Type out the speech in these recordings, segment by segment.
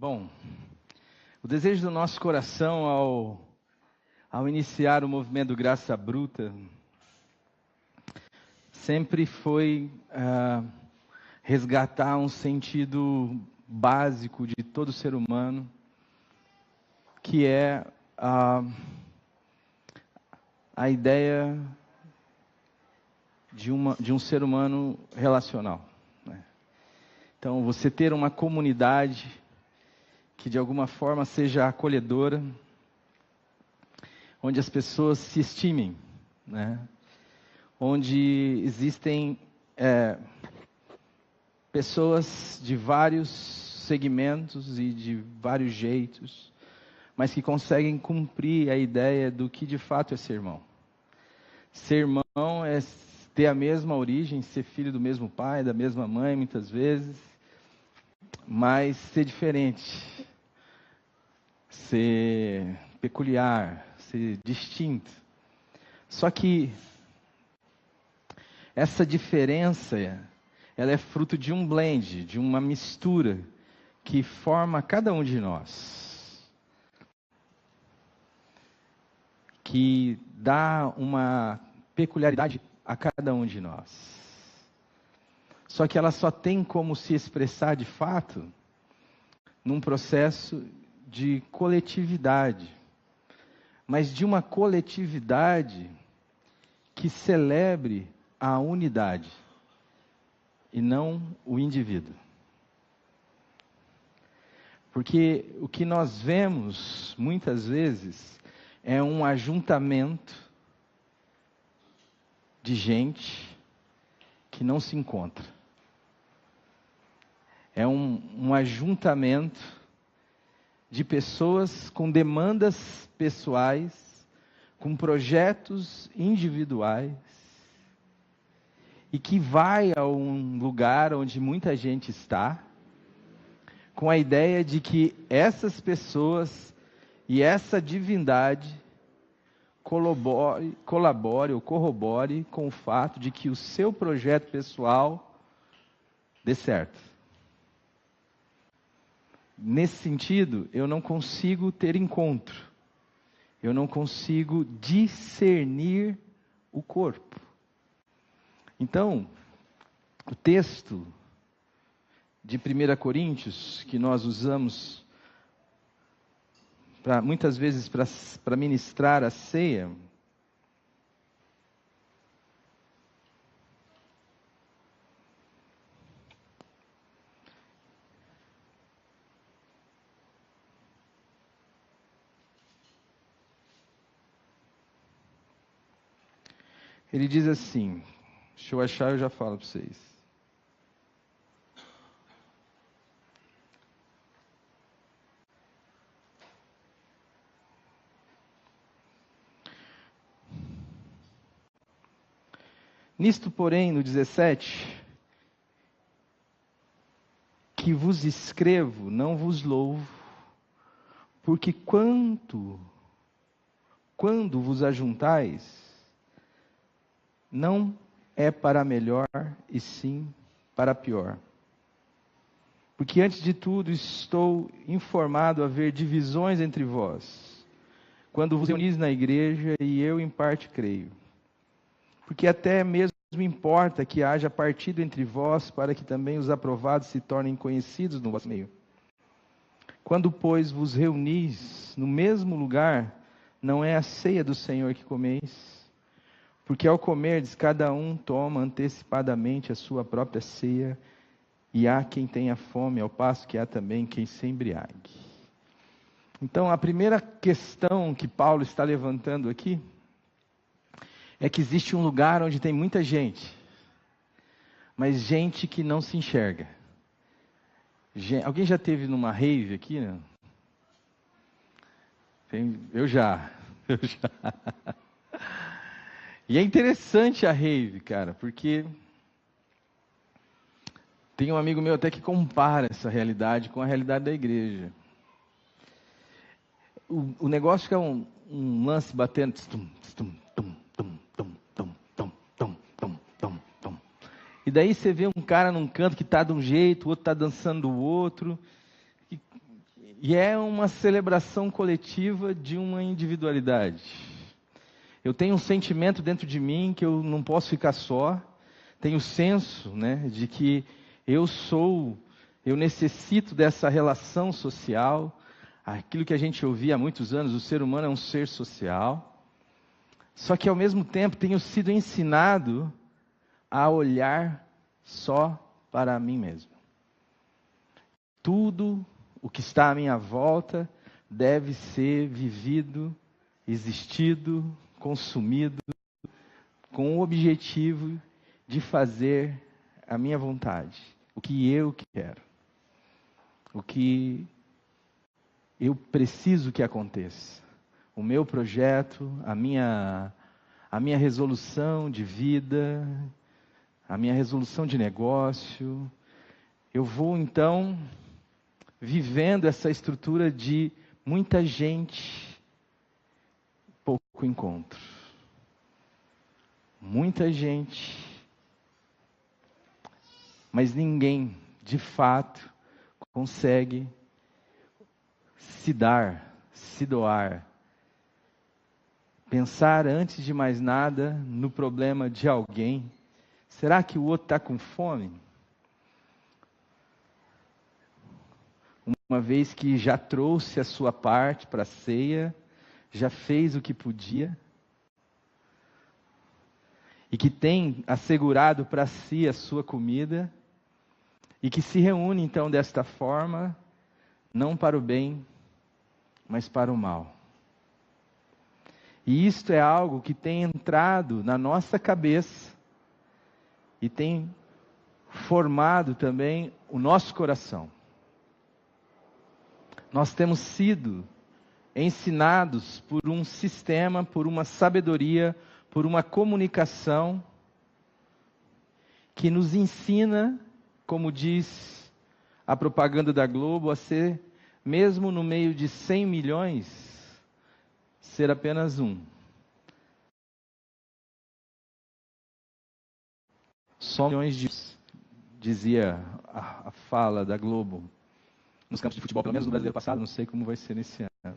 Bom, o desejo do nosso coração ao iniciar o movimento Graça Bruta sempre foi resgatar um sentido básico de todo ser humano, que é a ideia de um ser humano relacional, né? Então, você ter uma comunidade que de alguma forma seja acolhedora, onde as pessoas se estimem, né? Onde existem pessoas de vários segmentos e de vários jeitos, mas que conseguem cumprir a ideia do que de fato é ser irmão. Ser irmão é ter a mesma origem, ser filho do mesmo pai, da mesma mãe, muitas vezes, mas ser diferente, ser peculiar, ser distinto. Só que essa diferença, ela é fruto de um blend, de uma mistura que forma cada um de nós, que dá uma peculiaridade a cada um de nós. Só que ela só tem como se expressar de fato num processo de coletividade, mas de uma coletividade que celebre a unidade e não o indivíduo. Porque o que nós vemos muitas vezes é um ajuntamento de gente que não se encontra. É um ajuntamento de pessoas com demandas pessoais, com projetos individuais, e que vai a um lugar onde muita gente está, com a ideia de que essas pessoas e essa divindade colabore ou corrobore com o fato de que o seu projeto pessoal dê certo. Nesse sentido, eu não consigo ter encontro. Eu não consigo discernir o corpo. Então, o texto de 1 Coríntios, que nós usamos muitas vezes para ministrar a ceia, ele diz assim, deixa eu achar, eu já falo para vocês. Nisto, porém, no 17, que vos escrevo, não vos louvo, porque quando vos ajuntais, não é para melhor, e sim para pior. Porque antes de tudo estou informado a haver divisões entre vós, quando vos reunis na igreja, e eu em parte creio. Porque até mesmo importa que haja partido entre vós, para que também os aprovados se tornem conhecidos no vosso meio. Quando, pois, vos reunis no mesmo lugar, não é a ceia do Senhor que comeis, porque ao comerdes, cada um toma antecipadamente a sua própria ceia, e há quem tenha fome, ao passo que há também quem se embriague. Então, a primeira questão que Paulo está levantando aqui, é que existe um lugar onde tem muita gente, mas gente que não se enxerga. Alguém já esteve numa rave aqui, né? Eu já. E é interessante a rave, cara, porque tem um amigo meu até que compara essa realidade com a realidade da igreja. O negócio que é um lance batendo, e daí você vê um cara num canto que está de um jeito, o outro está dançando do outro. E é uma celebração coletiva de uma individualidade. Eu tenho um sentimento dentro de mim que eu não posso ficar só. Tenho o senso, né, de que eu necessito dessa relação social. Aquilo que a gente ouvia há muitos anos, o ser humano é um ser social. Só que ao mesmo tempo tenho sido ensinado a olhar só para mim mesmo. Tudo o que está à minha volta deve ser vivido, existido, consumido, com o objetivo de fazer a minha vontade, o que eu quero, o que eu preciso que aconteça, o meu projeto, a minha resolução de vida, a minha resolução de negócio. Eu vou então vivendo essa estrutura de muita gente, pouco encontro. Muita gente, mas ninguém, de fato, consegue se dar, se doar. Pensar antes de mais nada no problema de alguém. Será que o outro está com fome? Uma vez que já trouxe a sua parte para a ceia, já fez o que podia, e que tem assegurado para si a sua comida, e que se reúne então desta forma, não para o bem, mas para o mal. E isto é algo que tem entrado na nossa cabeça, e tem formado também o nosso coração. Nós temos sido ensinados por um sistema, por uma sabedoria, por uma comunicação que nos ensina, como diz a propaganda da Globo, a ser, mesmo no meio de 100 milhões, ser apenas um. Só milhões de... dizia a fala da Globo nos campos de futebol, pelo menos no Brasileiro passado, não sei como vai ser nesse ano.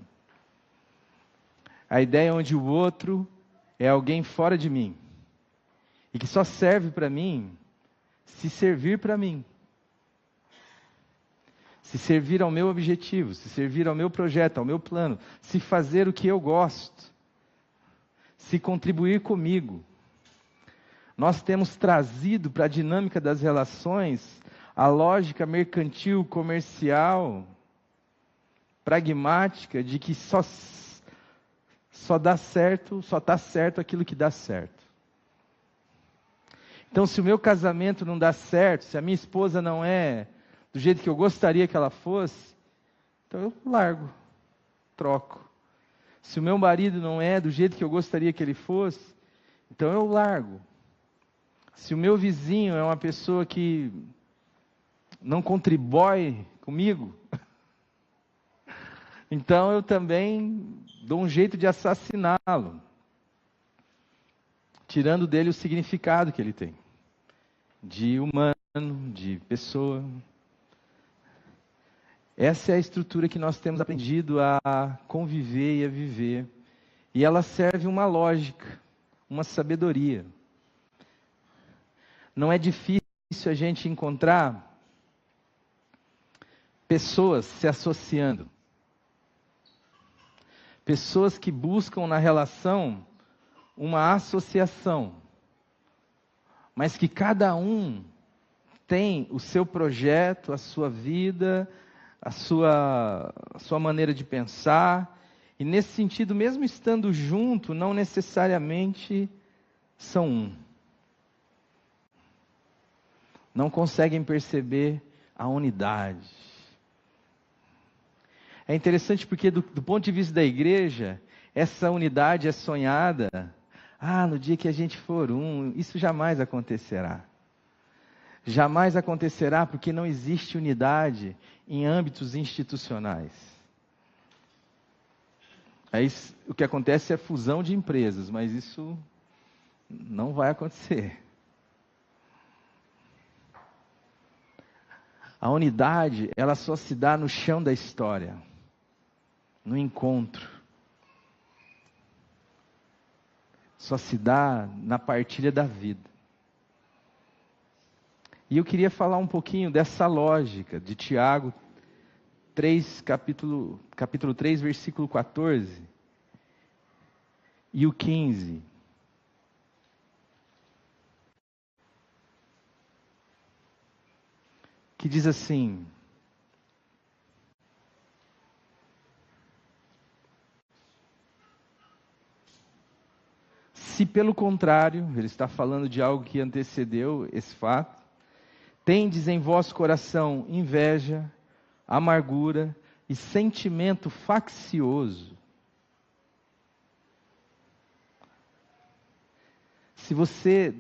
A ideia onde o outro é alguém fora de mim, e que só serve para mim se servir para mim, se servir ao meu objetivo, se servir ao meu projeto, ao meu plano, se fazer o que eu gosto, se contribuir comigo. Nós temos trazido para a dinâmica das relações a lógica mercantil, comercial, pragmática, de que só dá certo, só está certo aquilo que dá certo. Então, se o meu casamento não dá certo, se a minha esposa não é do jeito que eu gostaria que ela fosse, então eu largo, troco. Se o meu marido não é do jeito que eu gostaria que ele fosse, então eu largo. Se o meu vizinho é uma pessoa que não contribui comigo, então eu também dou um jeito de assassiná-lo, tirando dele o significado que ele tem, de humano, de pessoa. Essa é a estrutura que nós temos aprendido a conviver e a viver. E ela serve uma lógica, uma sabedoria. Não é difícil a gente encontrar pessoas se associando. Pessoas que buscam na relação uma associação. Mas que cada um tem o seu projeto, a sua vida, a sua maneira de pensar. E nesse sentido, mesmo estando junto, não necessariamente são um. Não conseguem perceber a unidade. É interessante porque do ponto de vista da igreja, essa unidade é sonhada. No dia que a gente for um, isso jamais acontecerá. Jamais acontecerá porque não existe unidade em âmbitos institucionais. Aí o que acontece é fusão de empresas, mas isso não vai acontecer. A unidade, ela só se dá no chão da história, no encontro. Só se dá na partilha da vida. E eu queria falar um pouquinho dessa lógica de Tiago 3, capítulo 3, versículo 14 e o 15. Que diz assim: se pelo contrário, ele está falando de algo que antecedeu esse fato, tendes em vosso coração inveja, amargura e sentimento faccioso. Se você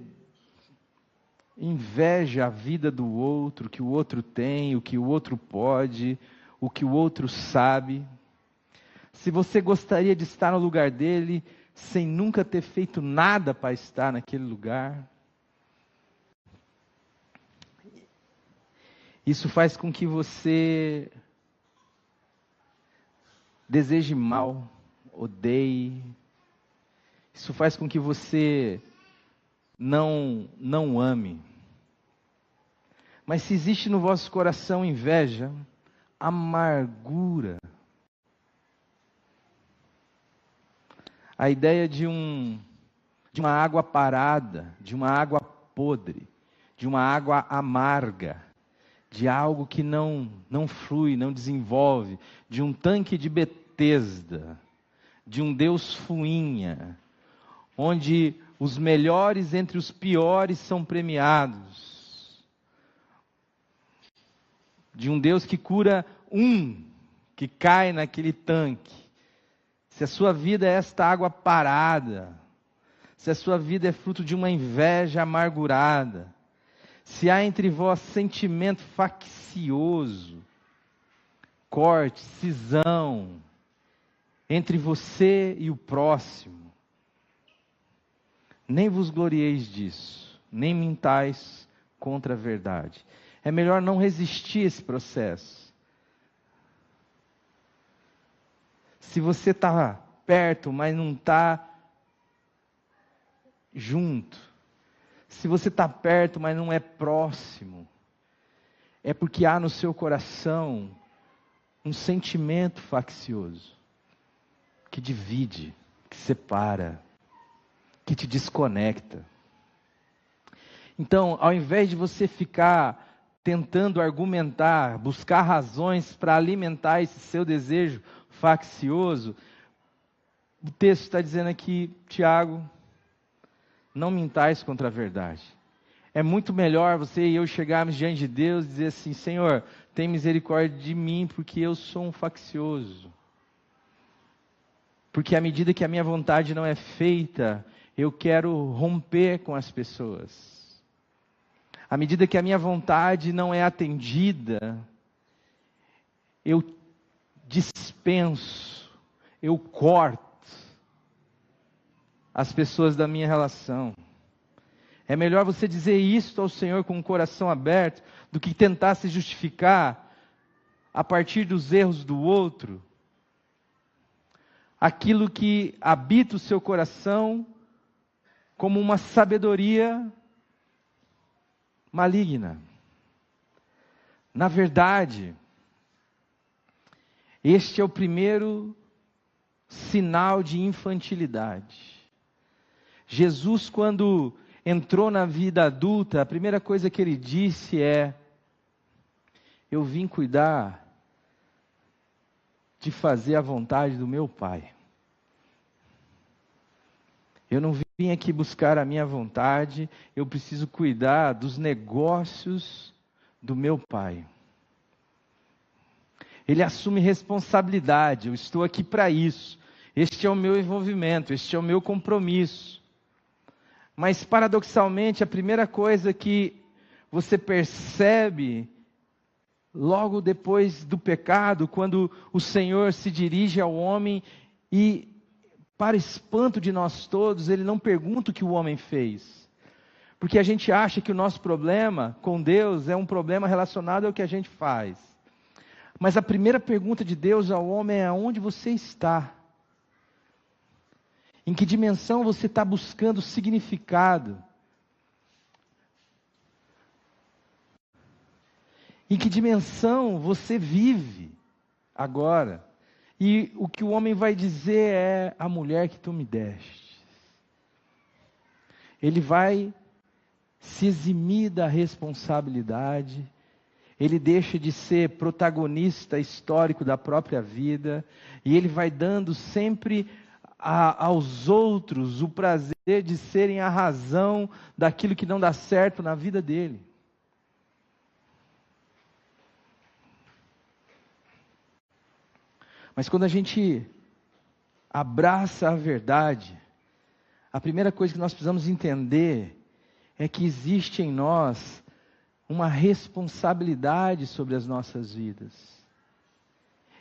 inveja a vida do outro, o que o outro tem, o que o outro pode, o que o outro sabe, se você gostaria de estar no lugar dele, sem nunca ter feito nada para estar naquele lugar, isso faz com que você deseje mal, odeie. Isso faz com que você não ame. Mas se existe no vosso coração inveja, amargura, a ideia de uma água parada, de uma água podre, de uma água amarga, de algo que não flui, não desenvolve, de um tanque de Betesda, de um Deus fuinha, onde os melhores entre os piores são premiados, de um Deus que cura que cai naquele tanque. Se a sua vida é esta água parada, se a sua vida é fruto de uma inveja amargurada, se há entre vós sentimento faccioso, corte, cisão, entre você e o próximo, nem vos glorieis disso, nem mintais contra a verdade. É melhor não resistir a esse processo. Se você está perto, mas não está junto, se você está perto, mas não é próximo, é porque há no seu coração um sentimento faccioso, que divide, que separa, que te desconecta. Então, ao invés de você ficar tentando argumentar, buscar razões para alimentar esse seu desejo faccioso, o texto está dizendo aqui, Tiago, não mintais contra a verdade. É muito melhor você e eu chegarmos diante de Deus e dizer assim: Senhor, tem misericórdia de mim, porque eu sou um faccioso. Porque à medida que a minha vontade não é feita, eu quero romper com as pessoas. À medida que a minha vontade não é atendida, eu dispenso, eu corto as pessoas da minha relação. É melhor você dizer isto ao Senhor com o coração aberto, do que tentar se justificar a partir dos erros do outro, aquilo que habita o seu coração como uma sabedoria maligna. Na verdade, este é o primeiro sinal de infantilidade. Jesus, quando entrou na vida adulta, a primeira coisa que ele disse é: eu vim cuidar de fazer a vontade do meu Pai. Eu não vim aqui buscar a minha vontade, eu preciso cuidar dos negócios do meu Pai. Ele assume responsabilidade, eu estou aqui para isso. Este é o meu envolvimento, este é o meu compromisso. Mas, paradoxalmente, a primeira coisa que você percebe logo depois do pecado, quando o Senhor se dirige ao homem e, para espanto de nós todos, Ele não pergunta o que o homem fez. Porque a gente acha que o nosso problema com Deus é um problema relacionado ao que a gente faz. Mas a primeira pergunta de Deus ao homem é: aonde você está? Em que dimensão você está buscando significado? Em que dimensão você vive agora? E o que o homem vai dizer é: a mulher que tu me deste. Ele vai se eximir da responsabilidade, ele deixa de ser protagonista histórico da própria vida, e ele vai dando sempre aos outros o prazer de serem a razão daquilo que não dá certo na vida dele. Mas quando a gente abraça a verdade, a primeira coisa que nós precisamos entender é que existe em nós uma responsabilidade sobre as nossas vidas.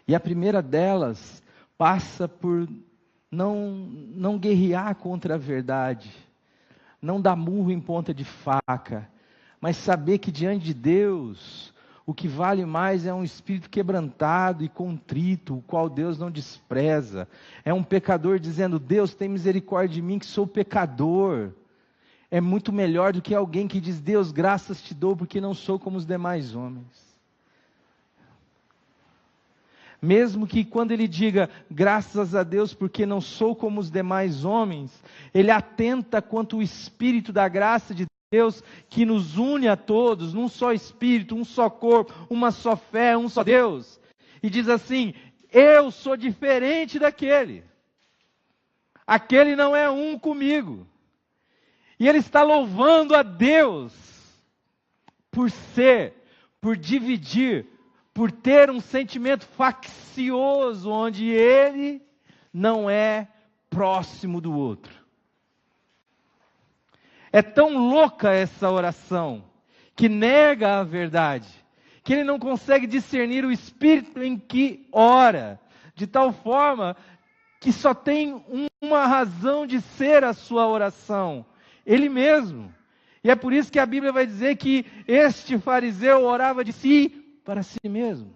E a primeira delas passa por não guerrear contra a verdade, não dar murro em ponta de faca, mas saber que diante de Deus, o que vale mais é um espírito quebrantado e contrito, o qual Deus não despreza. É um pecador dizendo: Deus, tem misericórdia de mim que sou pecador. É muito melhor do que alguém que diz: Deus, graças te dou porque não sou como os demais homens. Mesmo que quando ele diga graças a Deus porque não sou como os demais homens, ele atenta quanto o Espírito da graça de Deus que nos une a todos, num só Espírito, um só corpo, uma só fé, um só Deus. E diz assim: eu sou diferente daquele. Aquele não é um comigo. E ele está louvando a Deus por ser, por dividir, por ter um sentimento faccioso, onde ele não é próximo do outro. É tão louca essa oração, que nega a verdade, que ele não consegue discernir o espírito em que ora, de tal forma que só tem uma razão de ser a sua oração: ele mesmo. E é por isso que a Bíblia vai dizer que este fariseu orava de si para si mesmo.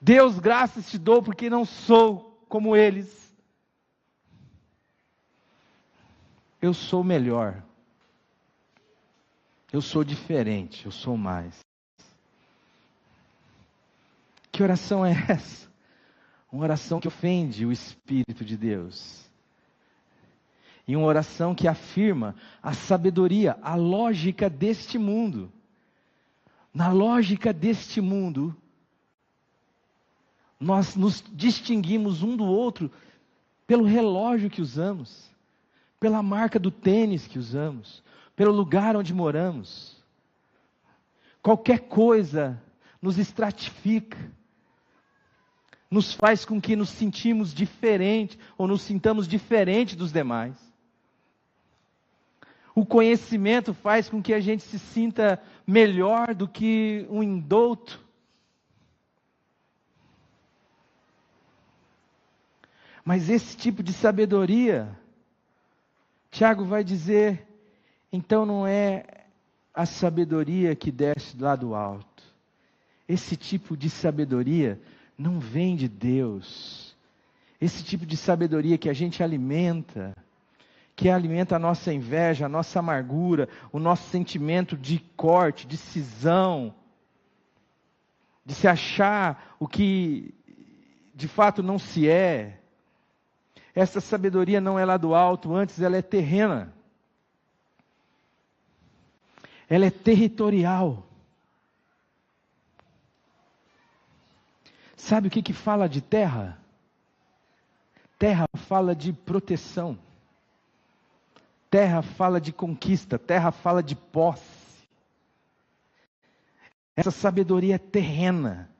Deus, graças te dou porque não sou como eles. Eu sou melhor. Eu sou diferente, eu sou mais. Que oração é essa? Uma oração que ofende o Espírito de Deus. E uma oração que afirma a sabedoria, a lógica deste mundo. Na lógica deste mundo, nós nos distinguimos um do outro pelo relógio que usamos, pela marca do tênis que usamos, pelo lugar onde moramos. Qualquer coisa nos estratifica, nos faz com que nos sentimos diferentes, ou nos sintamos diferentes dos demais. O conhecimento faz com que a gente se sinta melhor do que um indouto. Mas esse tipo de sabedoria, Tiago vai dizer, então não é a sabedoria que desce lá do alto. Esse tipo de sabedoria não vem de Deus. Esse tipo de sabedoria que a gente alimenta, que alimenta a nossa inveja, a nossa amargura, o nosso sentimento de corte, de cisão, de se achar o que de fato não se é. Essa sabedoria não é lá do alto, antes ela é terrena. Ela é territorial. Sabe o que fala de terra? Terra fala de proteção. Terra fala de conquista, terra fala de posse. Essa sabedoria é terrena.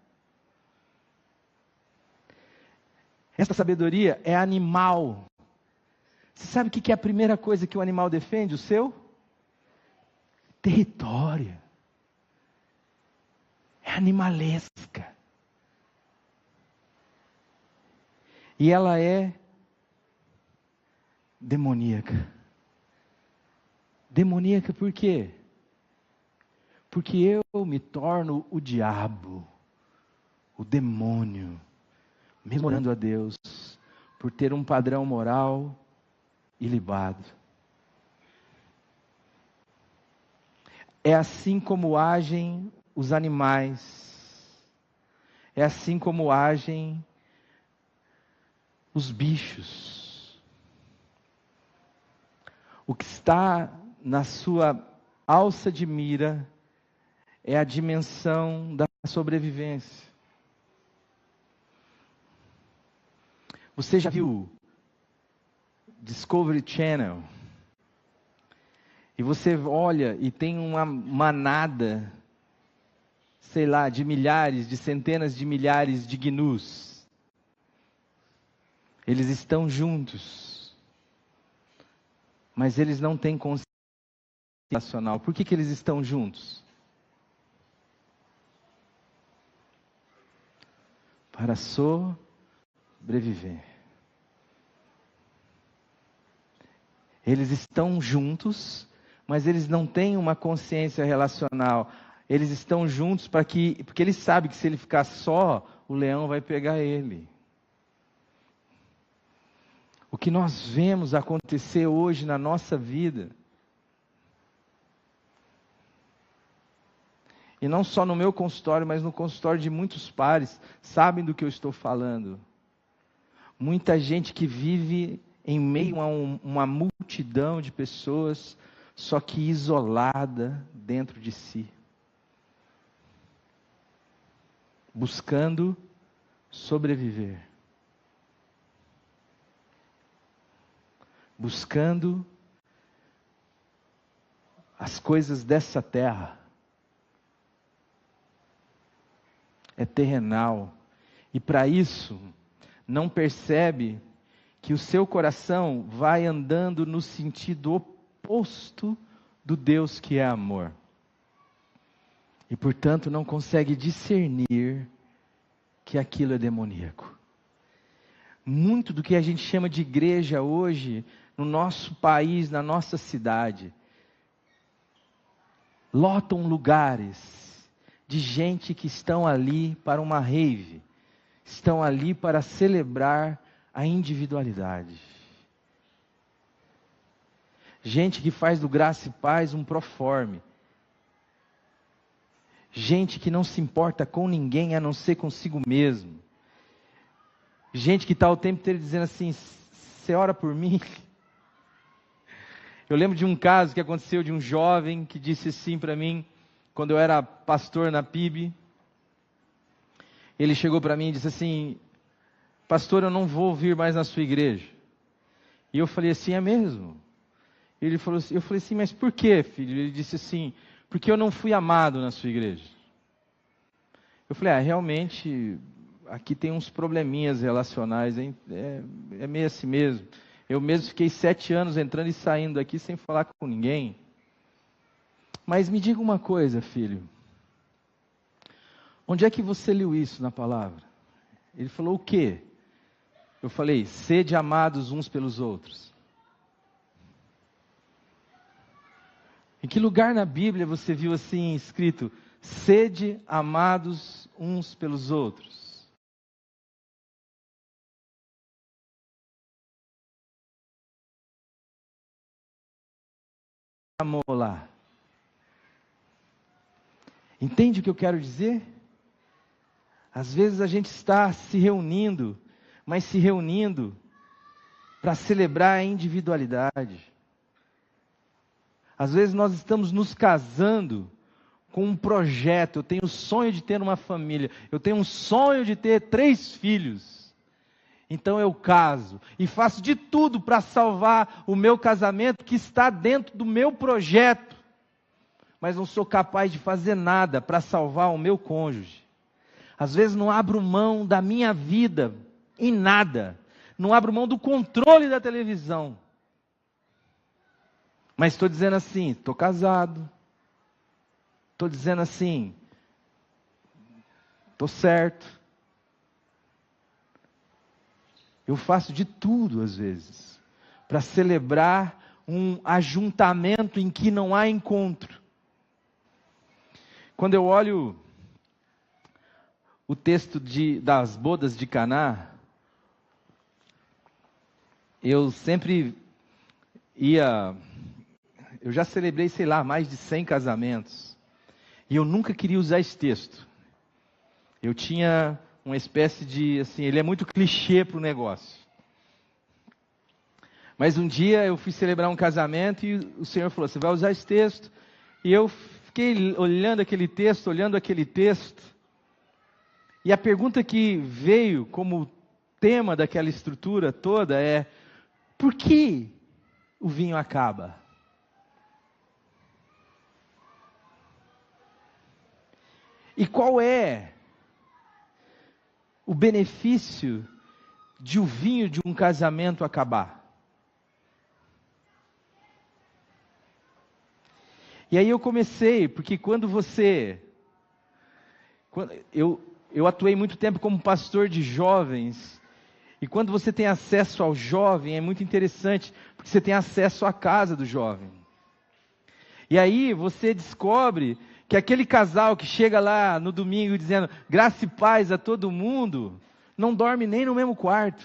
Essa sabedoria é animal. Você sabe o que é a primeira coisa que o animal defende? O seu território. É animalesca. E ela é demoníaca. Demoníaca por quê? Porque eu me torno o diabo, o demônio, mesmo orando a Deus, por ter um padrão moral ilibado. É assim como agem os animais, é assim como agem os bichos. O que está na sua alça de mira é a dimensão da sobrevivência. Você já viu Discovery Channel? E você olha e tem uma manada, sei lá, de milhares, de centenas de milhares de gnus. Eles estão juntos, mas eles não têm consciência nacional. Por que eles estão juntos? Para sobreviver. Eles estão juntos, mas eles não têm uma consciência relacional. Eles estão juntos porque eles sabem que se ele ficar só, o leão vai pegar ele. O que nós vemos acontecer hoje na nossa vida, e não só no meu consultório, mas no consultório de muitos pares, sabem do que eu estou falando. Muita gente que vive em meio a uma multidão de pessoas, só que isolada dentro de si, buscando sobreviver, buscando as coisas dessa terra. É terrenal, e para isso não percebe que o seu coração vai andando no sentido oposto do Deus que é amor. E portanto não consegue discernir que aquilo é demoníaco. Muito do que a gente chama de igreja hoje, no nosso país, na nossa cidade, lotam lugares de gente que estão ali para uma rave, estão ali para celebrar a individualidade. Gente que faz do Graça e Paz um proforme. Gente que não se importa com ninguém a não ser consigo mesmo. Gente que está o tempo inteiro dizendo assim: você ora por mim? Eu lembro de um caso que aconteceu de um jovem que disse assim para mim, quando eu era pastor na PIB. Ele chegou para mim e disse assim: pastor, eu não vou vir mais na sua igreja. E eu falei assim: é mesmo? Ele falou assim, eu falei assim: mas por quê, filho? Ele disse assim: porque eu não fui amado na sua igreja. Eu falei: realmente, aqui tem uns probleminhas relacionais, hein? É meio assim mesmo. Eu mesmo fiquei 7 anos entrando e saindo aqui sem falar com ninguém. Mas me diga uma coisa, filho. Onde é que você leu isso na palavra? Ele falou: o quê? Eu falei: sede amados uns pelos outros. Em que lugar na Bíblia você viu assim escrito: sede amados uns pelos outros? Amor lá. Entende o que eu quero dizer? Às vezes a gente está se reunindo, mas se reunindo para celebrar a individualidade. Às vezes nós estamos nos casando com um projeto. Eu tenho o sonho de ter uma família. Eu tenho um sonho de ter 3 filhos. Então eu caso e faço de tudo para salvar o meu casamento que está dentro do meu projeto. Mas não sou capaz de fazer nada para salvar o meu cônjuge. Às vezes não abro mão da minha vida em nada. Não abro mão do controle da televisão. Mas estou dizendo assim: estou casado. Estou dizendo assim: estou certo. Eu faço de tudo às vezes para celebrar um ajuntamento em que não há encontro. Quando eu olho o texto das bodas de Caná, eu sempre eu já celebrei, sei lá, mais de 100 casamentos, e eu nunca queria usar esse texto. Eu tinha uma espécie de, assim, ele é muito clichê para o negócio. Mas um dia eu fui celebrar um casamento e o Senhor falou, você vai usar esse texto? E eu fiquei olhando aquele texto, e a pergunta que veio como tema daquela estrutura toda é, por que o vinho acaba? E qual é o benefício de o vinho de um casamento acabar? E aí eu comecei, porque eu atuei muito tempo como pastor de jovens, e quando você tem acesso ao jovem, é muito interessante, porque você tem acesso à casa do jovem. E aí você descobre que aquele casal que chega lá no domingo dizendo graça e paz a todo mundo, não dorme nem no mesmo quarto.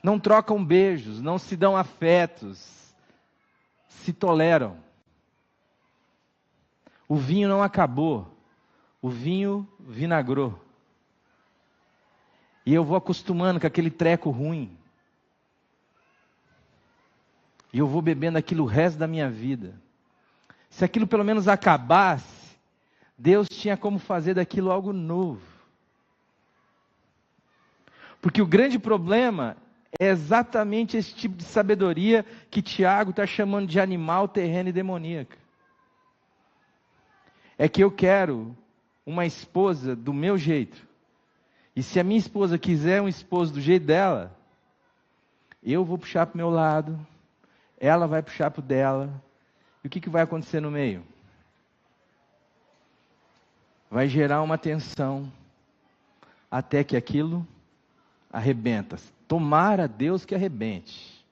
Não trocam beijos, não se dão afetos, se toleram. O vinho não acabou, o vinho vinagrou. E eu vou acostumando com aquele treco ruim. E eu vou bebendo aquilo o resto da minha vida. Se aquilo pelo menos acabasse, Deus tinha como fazer daquilo algo novo. Porque o grande problema é exatamente esse tipo de sabedoria que Tiago está chamando de animal, terreno e demoníaca. É que eu quero uma esposa do meu jeito. E se a minha esposa quiser um esposo do jeito dela, eu vou puxar para o meu lado, ela vai puxar para o dela. E o que vai acontecer no meio? Vai gerar uma tensão, até que aquilo arrebenta. Tomara Deus que arrebente.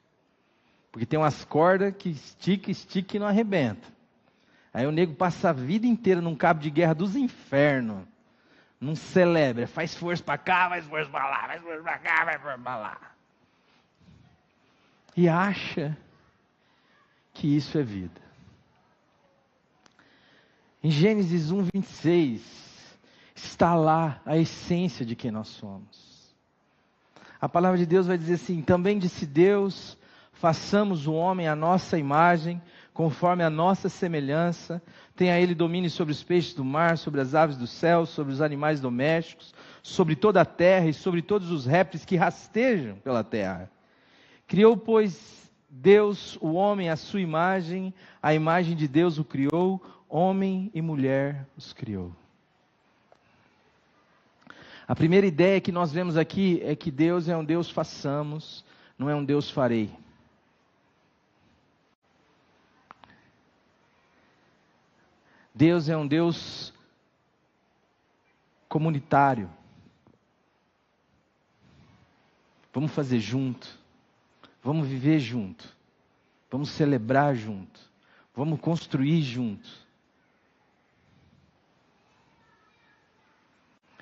Porque tem umas cordas que estica e não arrebenta. Aí o nego passa a vida inteira num cabo de guerra dos infernos. Não celebra, faz força para cá, faz força para lá, faz força para cá, faz força para lá. E acha que isso é vida. Em Gênesis 1:26, está lá a essência de quem nós somos. A palavra de Deus vai dizer assim, também disse Deus, façamos o homem à nossa imagem, conforme a nossa semelhança, tenha ele domínio sobre os peixes do mar, sobre as aves do céu, sobre os animais domésticos, sobre toda a terra e sobre todos os répteis que rastejam pela terra. Criou, pois, Deus o homem à sua imagem, a imagem de Deus o criou, homem e mulher os criou. A primeira ideia que nós vemos aqui é que Deus é um Deus façamos, não é um Deus farei. Deus é um Deus comunitário. Vamos fazer junto, vamos viver junto, vamos celebrar junto, vamos construir junto.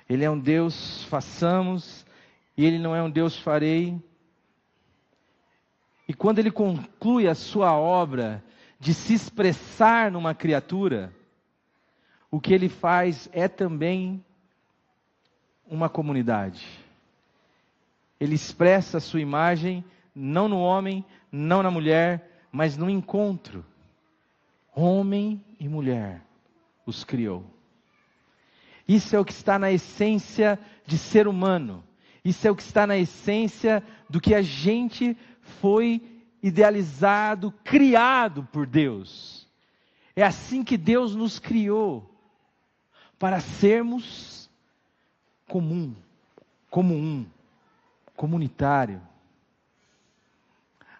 Ele é um Deus façamos, e Ele não é um Deus farei. E quando Ele conclui a sua obra de se expressar numa criatura, o que Ele faz é também uma comunidade. Ele expressa a sua imagem, não no homem, não na mulher, mas no encontro. Homem e mulher os criou. Isso é o que está na essência de ser humano. Isso é o que está na essência do que a gente foi idealizado, criado por Deus. É assim que Deus nos criou, para sermos comunitário.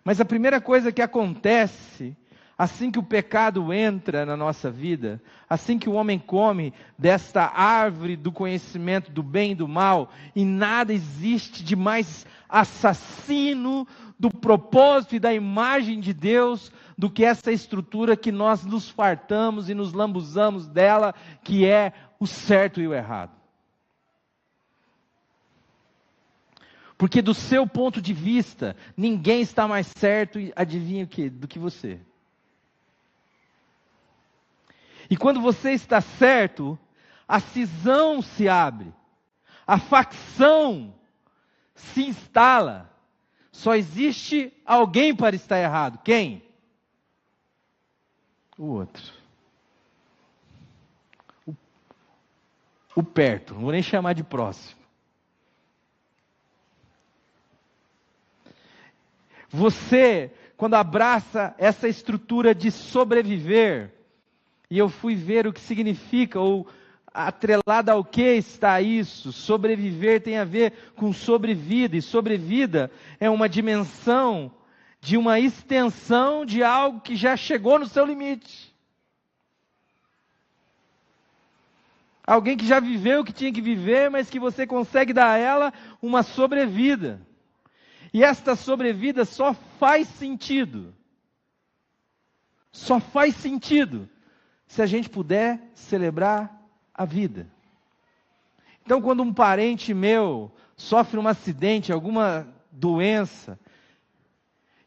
Mas a primeira coisa que acontece assim que o pecado entra na nossa vida, assim que o homem come desta árvore do conhecimento do bem e do mal, e nada existe de mais assassino do propósito e da imagem de Deus do que essa estrutura que nós nos fartamos e nos lambuzamos dela, que é o certo e o errado. Porque do seu ponto de vista, ninguém está mais certo, e adivinha o quê? Do que você. E quando você está certo, a cisão se abre, a facção se instala. Só existe alguém para estar errado. Quem? O outro. O perto, não vou nem chamar de próximo. Você, quando abraça essa estrutura de sobreviver, e eu fui ver o que significa, ou atrelado ao que está isso, sobreviver tem a ver com sobrevida, e sobrevida é uma dimensão de uma extensão de algo que já chegou no seu limite. Alguém que já viveu o que tinha que viver, mas que você consegue dar a ela uma sobrevida. E esta sobrevida só faz sentido. Só faz sentido se a gente puder celebrar a vida. Então, quando um parente meu sofre um acidente, alguma doença,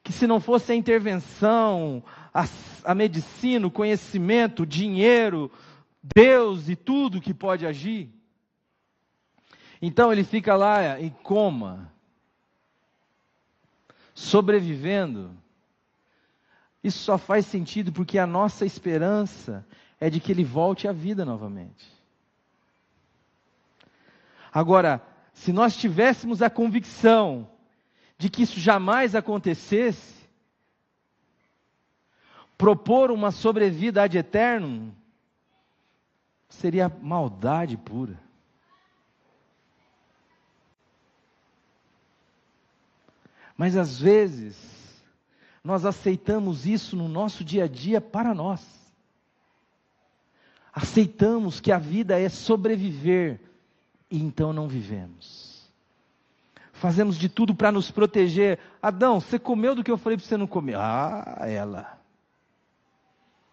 que se não fosse a intervenção, a medicina, o conhecimento, o dinheiro, Deus e tudo que pode agir, então ele fica lá em coma, sobrevivendo. Isso só faz sentido porque a nossa esperança é de que ele volte à vida novamente. Agora, se nós tivéssemos a convicção de que isso jamais acontecesse, propor uma sobrevida ad eternum seria maldade pura. Mas às vezes, nós aceitamos isso no nosso dia a dia para nós. Aceitamos que a vida é sobreviver, e então não vivemos. Fazemos de tudo para nos proteger. Adão, você comeu do que eu falei para você não comer? Ah, ela.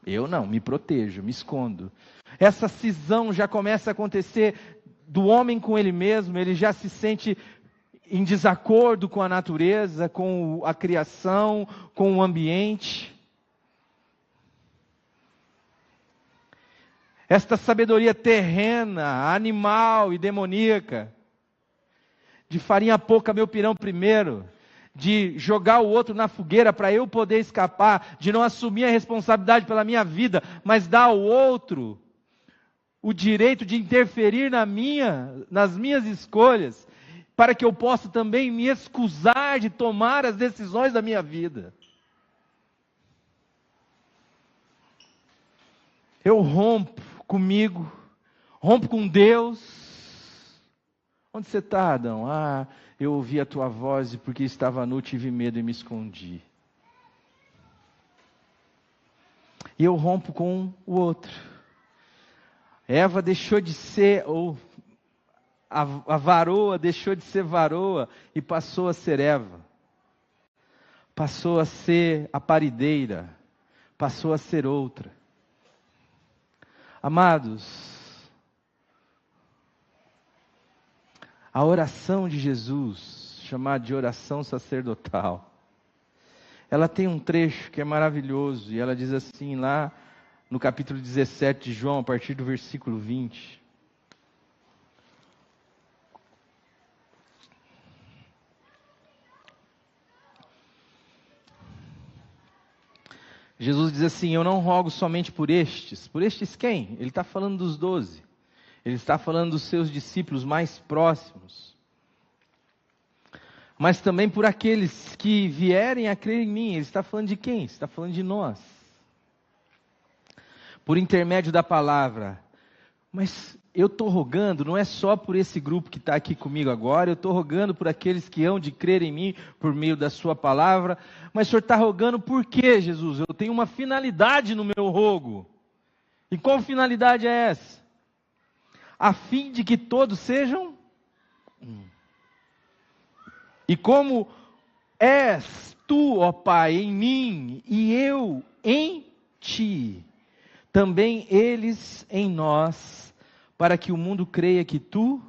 Eu não, me protejo, me escondo. Essa cisão já começa a acontecer do homem com ele mesmo, ele já se sente em desacordo com a natureza, com a criação, com o ambiente. Esta sabedoria terrena, animal e demoníaca, de farinha pouca meu pirão primeiro, de jogar o outro na fogueira para eu poder escapar, de não assumir a responsabilidade pela minha vida, mas dar ao outro o direito de interferir nas minhas escolhas, para que eu possa também me excusar de tomar as decisões da minha vida. Eu rompo comigo, rompo com Deus. Onde você está, Adão? Ah, eu ouvi a tua voz e porque estava nu tive medo e me escondi. E eu rompo com o outro. Eva deixou de ser, ou a varoa deixou de ser varoa e passou a ser Eva. Passou a ser a parideira, passou a ser outra. Amados, a oração de Jesus, chamada de oração sacerdotal, ela tem um trecho que é maravilhoso, e ela diz assim lá no capítulo 17 de João, a partir do versículo 20. Jesus diz assim: eu não rogo somente por estes. Por estes quem? Ele está falando dos 12. Ele está falando dos seus discípulos mais próximos. Mas também por aqueles que vierem a crer em mim. Ele está falando de quem? Ele está falando de nós. Por intermédio da palavra, Mas eu estou rogando, não é só por esse grupo que está aqui comigo agora, eu estou rogando por aqueles que hão de crer em mim por meio da sua palavra. Mas o Senhor está rogando por quê, Jesus? Eu tenho uma finalidade no meu rogo. E qual finalidade é essa? A fim de que todos sejam um. E como és tu, ó Pai, em mim, e eu em ti, também eles em nós, para que o mundo creia que tu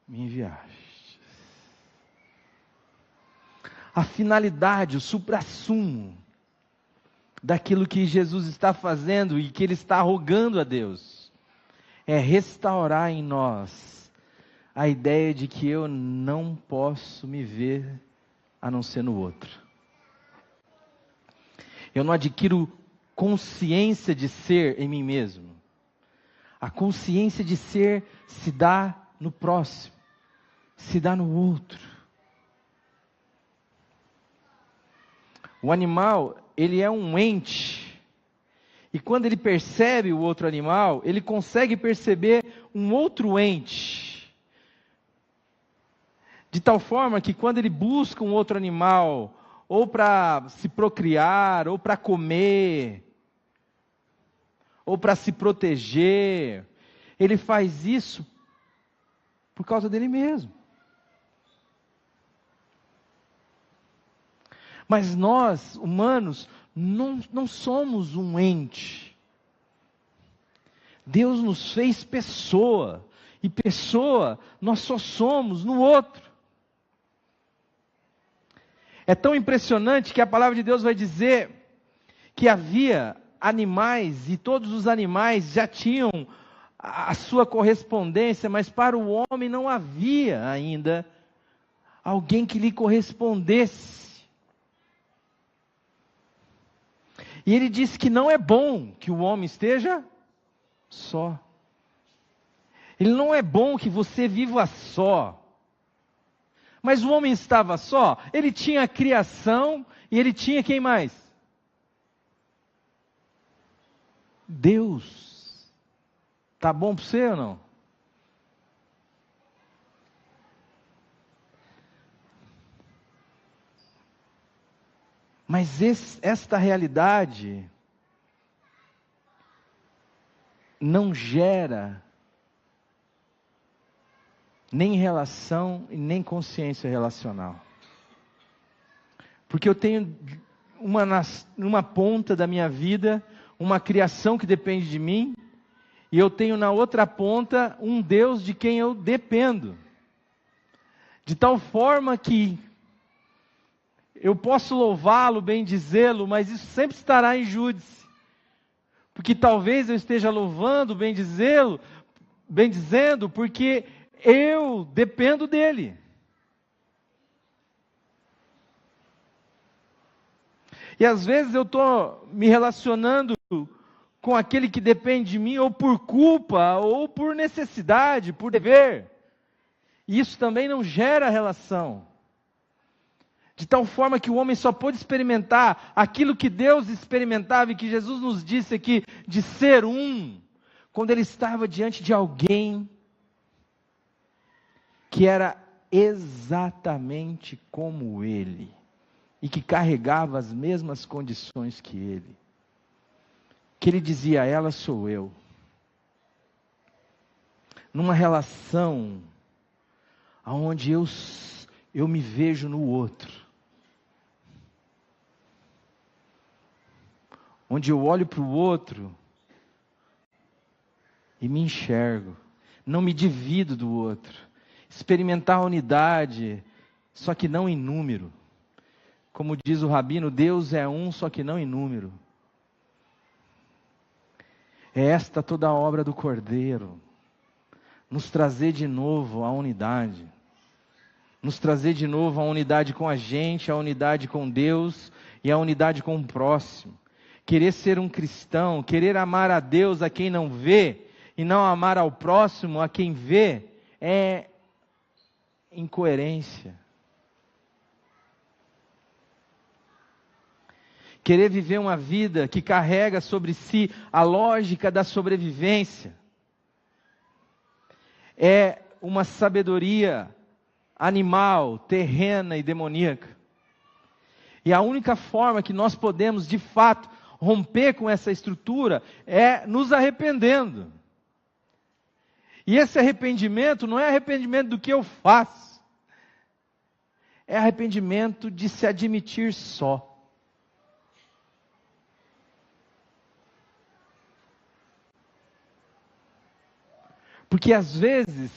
me enviaste. A finalidade, o suprassumo daquilo que Jesus está fazendo e que Ele está rogando a Deus, é restaurar em nós a ideia de que eu não posso me ver a não ser no outro. Eu não adquiro consciência de ser em mim mesmo. A consciência de ser se dá no próximo, se dá no outro. O animal, ele é um ente. E quando ele percebe o outro animal, ele consegue perceber um outro ente. De tal forma que quando ele busca um outro animal, ou para se procriar, ou para comer, ou para se proteger, ele faz isso por causa dele mesmo. Mas nós, humanos, não somos um ente. Deus nos fez pessoa, e pessoa nós só somos no outro. É tão impressionante que a palavra de Deus vai dizer que havia animais, e todos os animais já tinham a sua correspondência, mas para o homem não havia ainda alguém que lhe correspondesse. E ele disse que não é bom que o homem esteja só. Ele não é bom que você viva só. Mas o homem estava só, ele tinha a criação e ele tinha quem mais? Deus. Tá bom para você ou não? Mas esta realidade não gera nem relação e nem consciência relacional. Porque eu tenho numa ponta da minha vida uma criação que depende de mim, e eu tenho na outra ponta um Deus de quem eu dependo. De tal forma que eu posso louvá-lo, bendizê-lo, mas isso sempre estará em júdice. Porque talvez eu esteja louvando, bendizê-lo, bendizendo, porque eu dependo dele. E às vezes eu estou me relacionando com aquele que depende de mim, ou por culpa, ou por necessidade, por dever. E isso também não gera relação. De tal forma que o homem só pôde experimentar aquilo que Deus experimentava e que Jesus nos disse aqui, de ser um, quando ele estava diante de alguém que era exatamente como ele, e que carregava as mesmas condições que ele. Que ele dizia, ela sou eu. Numa relação onde eu me vejo no outro. Onde eu olho para o outro e me enxergo. Não me divido do outro. Experimentar a unidade, só que não em número. Como diz o rabino, Deus é um, só que não em número. É esta toda a obra do Cordeiro. Nos trazer de novo a unidade. Nos trazer de novo a unidade com a gente, a unidade com Deus e a unidade com o próximo. Querer ser um cristão, querer amar a Deus a quem não vê, e não amar ao próximo a quem vê, é incoerência. Querer viver uma vida que carrega sobre si a lógica da sobrevivência. é uma sabedoria animal, terrena e demoníaca. E a única forma que nós podemos, de fato, romper com essa estrutura é nos arrependendo. E esse arrependimento não é arrependimento do que eu faço. É arrependimento de se admitir só. Porque às vezes,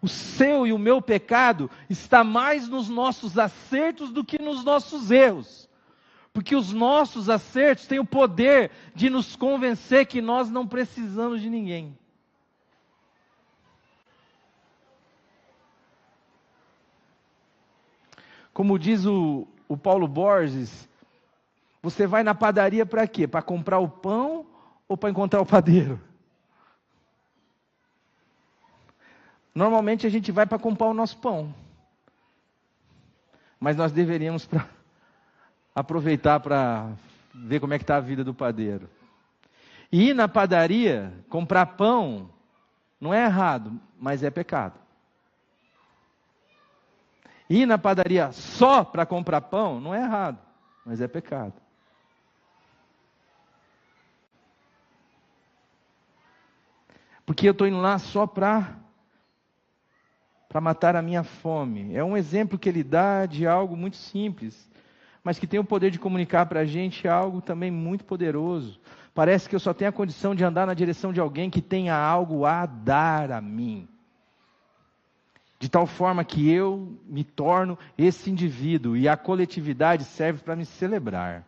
o seu e o meu pecado está mais nos nossos acertos do que nos nossos erros. Porque os nossos acertos têm o poder de nos convencer que nós não precisamos de ninguém. Como diz o Paulo Borges, você vai na padaria para quê? Para comprar o pão ou para encontrar o padeiro? Normalmente a gente vai para comprar o nosso pão. Mas nós deveríamos aproveitar para ver como é que está a vida do padeiro. E ir na padaria, comprar pão, não é errado, mas é pecado. Ir na padaria só para comprar pão, não é errado, mas é pecado. Porque eu estou indo lá só para matar a minha fome. É um exemplo que ele dá de algo muito simples, mas que tem o poder de comunicar para a gente algo também muito poderoso. Parece que eu só tenho a condição de andar na direção de alguém que tenha algo a dar a mim. De tal forma que eu me torno esse indivíduo e a coletividade serve para me celebrar,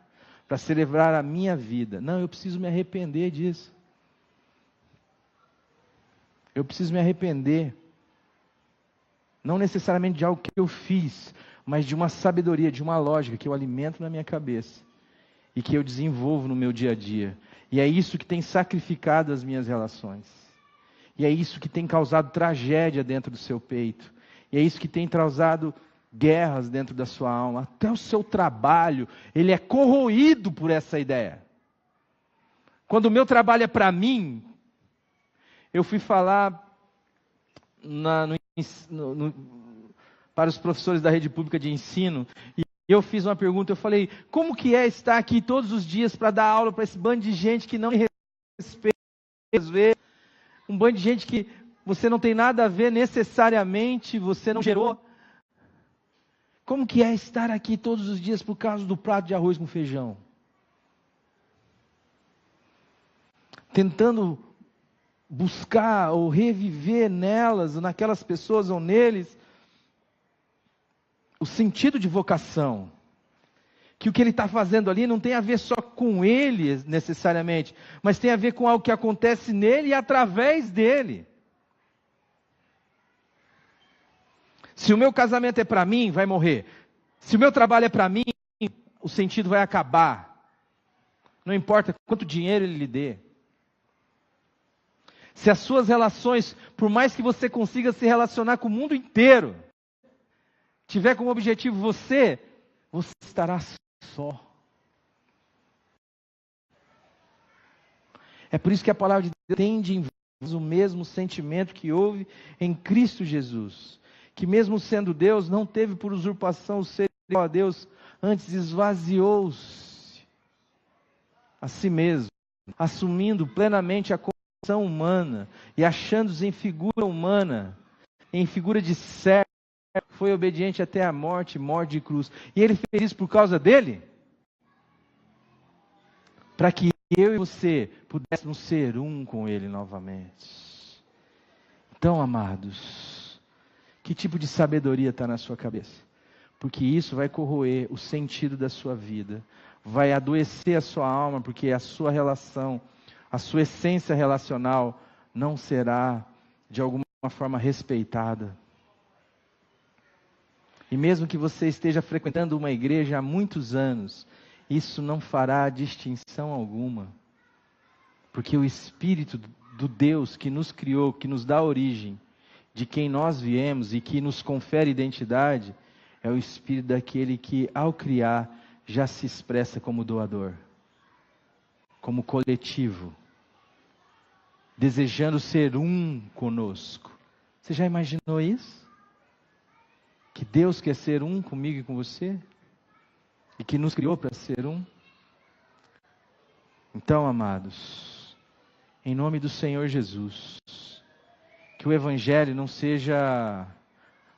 para celebrar a minha vida. Não, eu preciso me arrepender disso. Eu preciso me arrepender. Não necessariamente de algo que eu fiz, mas de uma sabedoria, de uma lógica que eu alimento na minha cabeça e que eu desenvolvo no meu dia a dia. E é isso que tem sacrificado as minhas relações. E é isso que tem causado tragédia dentro do seu peito. E é isso que tem causado guerras dentro da sua alma. Até o seu trabalho, ele é corroído por essa ideia. Quando o meu trabalho é para mim, eu fui falar para os professores da rede pública de ensino, e eu fiz uma pergunta, eu falei, como que é estar aqui todos os dias para dar aula para esse bando de gente que não me respeita, às vezes, um bando de gente que você não tem nada a ver necessariamente, você não gerou. Como que é estar aqui todos os dias por causa do prato de arroz com feijão? Tentando buscar ou reviver nelas, naquelas pessoas ou neles, o sentido de vocação. Que o que ele está fazendo ali não tem a ver só com ele necessariamente, mas tem a ver com algo que acontece nele e através dele. Se o meu casamento é para mim, vai morrer. Se o meu trabalho é para mim, o sentido vai acabar. Não importa quanto dinheiro ele lhe dê. Se as suas relações, por mais que você consiga se relacionar com o mundo inteiro, tiver como objetivo você estará só. É por isso que a palavra de Deus tende em vós o mesmo sentimento que houve em Cristo Jesus, que mesmo sendo Deus, não teve por usurpação o ser igual a Deus, antes esvaziou-se a si mesmo, assumindo plenamente a condição humana e achando-se em figura humana, em figura de servo, foi obediente até a morte, morte de cruz. E ele fez isso por causa dele? Para que eu e você pudéssemos ser um com ele novamente. Então, amados, que tipo de sabedoria está na sua cabeça? Porque isso vai corroer o sentido da sua vida, vai adoecer a sua alma, porque a sua relação, a sua essência relacional não será de alguma forma respeitada. E mesmo que você esteja frequentando uma igreja há muitos anos, isso não fará distinção alguma. Porque o Espírito do Deus que nos criou, que nos dá origem, de quem nós viemos e que nos confere identidade, é o Espírito daquele que, ao criar, já se expressa como doador, como coletivo. desejando ser um conosco. Você já imaginou isso? Que Deus quer ser um comigo e com você? E que nos criou para ser um? Então, amados, em nome do Senhor Jesus, que o Evangelho não seja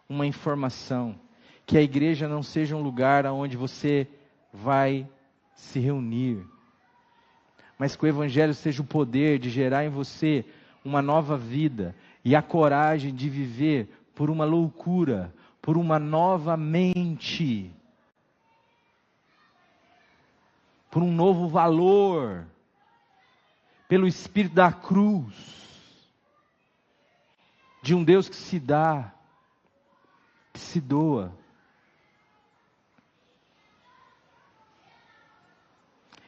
uma informação, que a igreja não seja um lugar onde você vai se reunir, mas que o Evangelho seja o poder de gerar em você uma nova vida e a coragem de viver por uma loucura, por uma nova mente, por um novo valor, pelo Espírito da cruz, de um Deus que se dá, que se doa.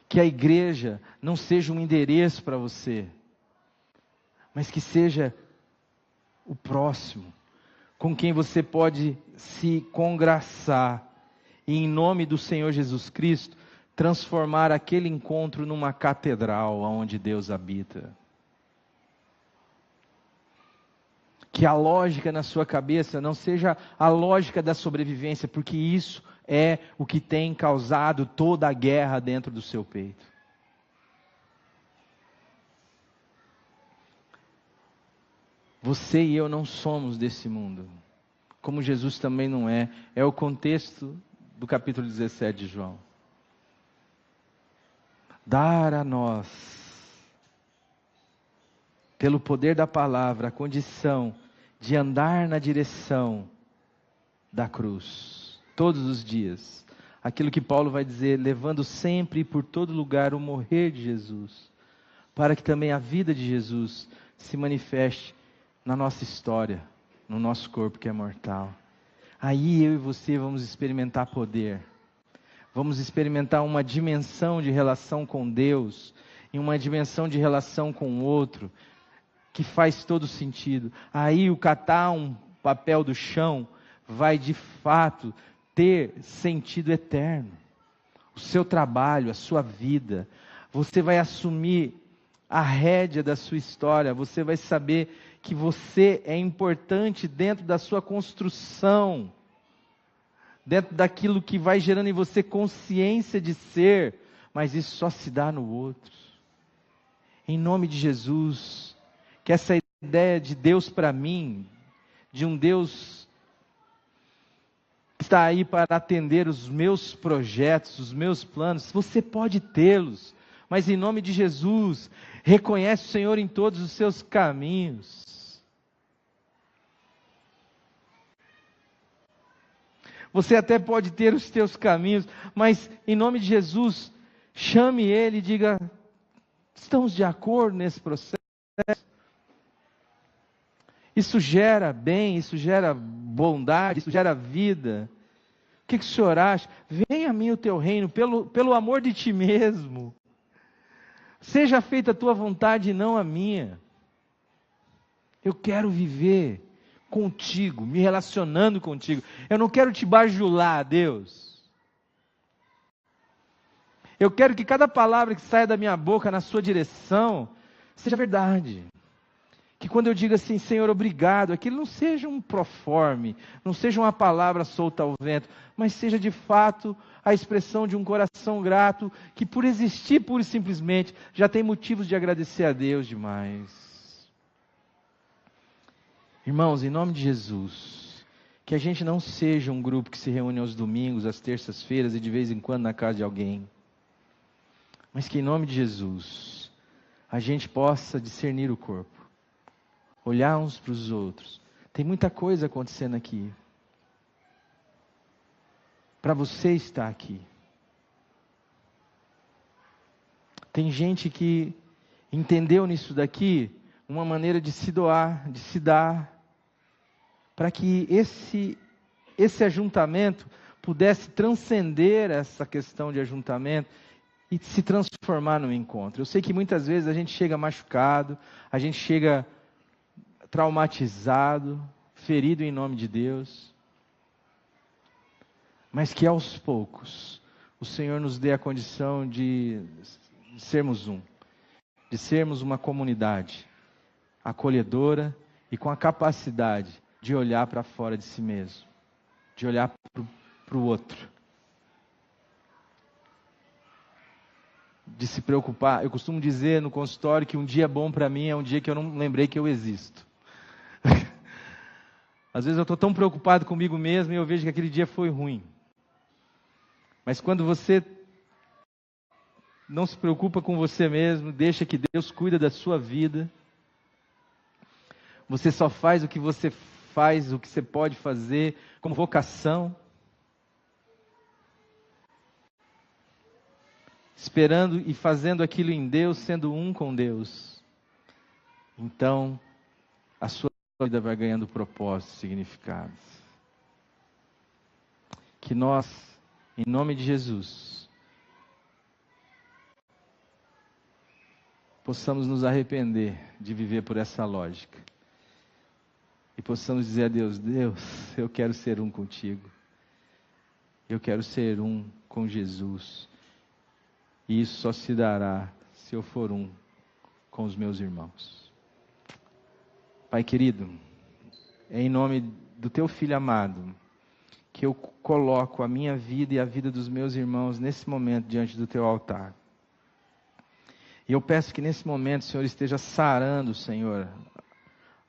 Que a igreja não seja um endereço para você, mas que seja o próximo, com quem você pode se congraçar, e em nome do Senhor Jesus Cristo, transformar aquele encontro numa catedral onde Deus habita. Que a lógica na sua cabeça não seja a lógica da sobrevivência, porque isso é o que tem causado toda a guerra dentro do seu peito. Você e eu não somos desse mundo, como Jesus também não é. É o contexto do capítulo 17 de João. Dar a nós, pelo poder da palavra, a condição de andar na direção da cruz, todos os dias. Aquilo que Paulo vai dizer, levando sempre e por todo lugar o morrer de Jesus, para que também a vida de Jesus se manifeste na nossa história, no nosso corpo que é mortal. Aí eu e você vamos experimentar poder, vamos experimentar uma dimensão de relação com Deus, e uma dimensão de relação com o outro, que faz todo sentido. Aí o catar um papel do chão vai de fato ter sentido eterno. O seu trabalho, a sua vida, você vai assumir a rédea da sua história, você vai saber que você é importante dentro da sua construção, dentro daquilo que vai gerando em você consciência de ser, mas isso só se dá no outro. Em nome de Jesus, que essa ideia de Deus para mim, de um Deus que está aí para atender os meus projetos, os meus planos, você pode tê-los, mas em nome de Jesus, reconhece o Senhor em todos os seus caminhos. Você até pode ter os teus caminhos, mas em nome de Jesus, chame Ele e diga: estamos de acordo nesse processo? Isso gera bem, isso gera bondade, isso gera vida. O que o Senhor acha? Venha a mim o teu reino, pelo amor de ti mesmo. Seja feita a tua vontade e não a minha. Eu quero viver contigo, me relacionando contigo. Eu não quero te bajular, Deus. Eu quero que cada palavra que saia da minha boca na sua direção seja verdade. Que quando eu digo assim, Senhor, obrigado, aquilo não seja um proforme, não seja uma palavra solta ao vento, mas seja de fato a expressão de um coração grato, que por existir pura e simplesmente, já tem motivos de agradecer a Deus demais. Irmãos, em nome de Jesus, que a gente não seja um grupo que se reúne aos domingos, às terças-feiras e de vez em quando na casa de alguém, mas que em nome de Jesus, a gente possa discernir o corpo, olhar uns para os outros. Tem muita coisa acontecendo aqui. Para você estar aqui. Tem gente que entendeu nisso daqui uma maneira de se doar, de se dar, para que esse ajuntamento pudesse transcender essa questão de ajuntamento e se transformar num encontro. Eu sei que muitas vezes a gente chega machucado, a gente chega traumatizado, ferido em nome de Deus, mas que aos poucos o Senhor nos dê a condição de sermos um, de sermos uma comunidade, acolhedora e com a capacidade de olhar para fora de si mesmo, de olhar para o outro, de se preocupar. Eu costumo dizer no consultório que um dia bom para mim é um dia que eu não lembrei que eu existo. Às vezes eu estou tão preocupado comigo mesmo e eu vejo que aquele dia foi ruim. Mas quando você não se preocupa com você mesmo, deixa que Deus cuida da sua vida, você só faz o que você faz, o que você pode fazer como vocação, esperando e fazendo aquilo em Deus, sendo um com Deus. Então, a sua vida vai ganhando propósito, significado. Que nós, em nome de Jesus, possamos nos arrepender de viver por essa lógica. E possamos dizer a Deus: Deus, eu quero ser um contigo. Eu quero ser um com Jesus. E isso só se dará se eu for um com os meus irmãos. Pai querido, é em nome do teu Filho amado que eu coloco a minha vida e a vida dos meus irmãos nesse momento diante do teu altar. E eu peço que nesse momento o Senhor esteja sarando, Senhor,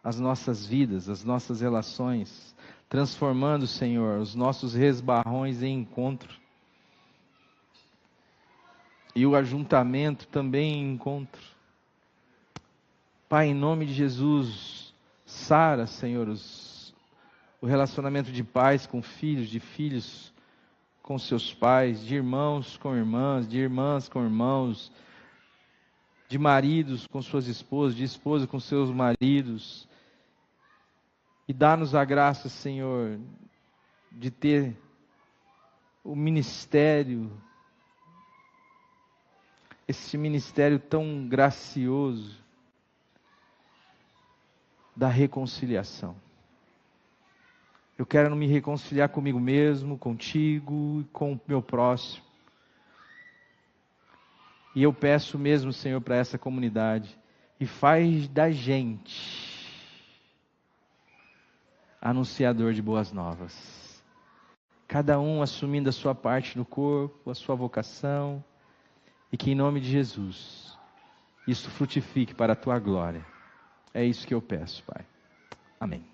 as nossas vidas, as nossas relações, transformando, Senhor, os nossos resbarrões em encontro. E o ajuntamento também em encontro. Pai, em nome de Jesus, sara, Senhor, o relacionamento de pais com filhos, de filhos com seus pais, de irmãos com irmãs, de irmãs com irmãos, de maridos com suas esposas, de esposas com seus maridos. E dá-nos a graça, Senhor, de ter o ministério, esse ministério tão gracioso da reconciliação. Eu quero me reconciliar comigo mesmo, contigo e com o meu próximo. E eu peço mesmo, Senhor, para essa comunidade, e faz da gente anunciador de boas novas. Cada um assumindo a sua parte no corpo, a sua vocação, e que em nome de Jesus, isso frutifique para a tua glória. É isso que eu peço, Pai. Amém.